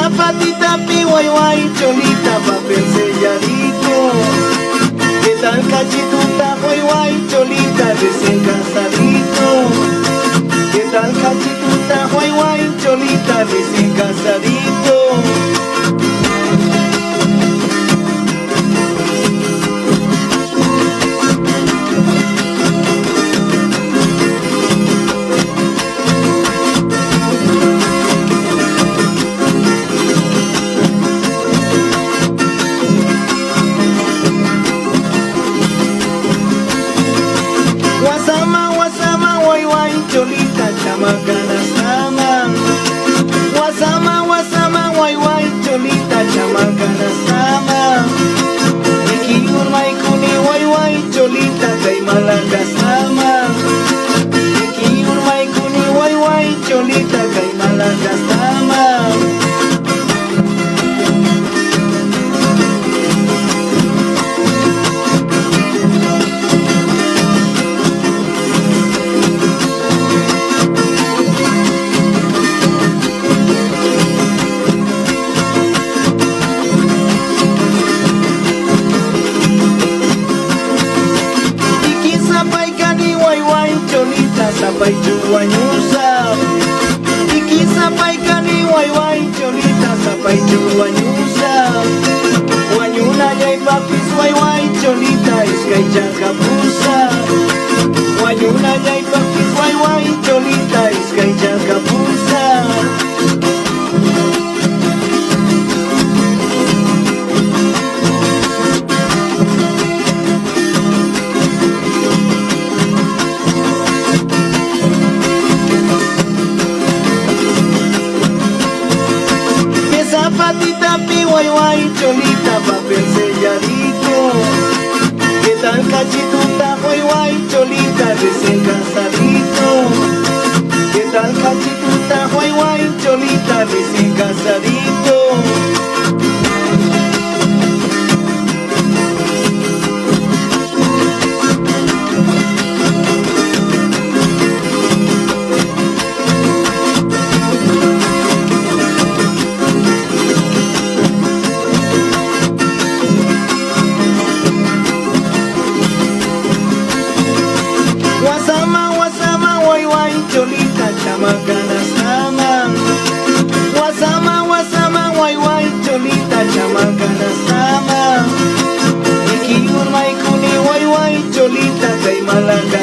Zapatita, pi, guay, guay, cholita, papel selladito. ¿Qué tal cachituta, guay, guay, cholita, recién casadito? ¿Qué tal cachituta, guay, guay, cholita, recién casadito? Cholita, chamacana sama. Wasama, wasama, guay, guay, cholita, chamacana sama. Ikiyur maikuni, guay, guay, cholita, kay malaga sama. Ikiyur maikuni, guay, guay, cholita, kay malaga sama. Cholita, sapay chuwanyusa. Iki sapay kani way way, cholita, sapay chuwanyusa. Wanyuna jay papis way way, cholita, iskay jakapusa. Wanyuna jay papis way way, cholita, iskay jakapusa. Zapatita, pi, guay, guay, cholita, papel selladito. ¿Qué tal cachituta, guay, guay, cholita, recién casadito? ¿Qué tal cachituta, guay, guay, cholita, recién casadito? Cholita, chamacana sama. Wasama, wasama, guay, guay, cholita, chamacana sama. Ikiyur maikuni, guay, guay, cholita, kay malaga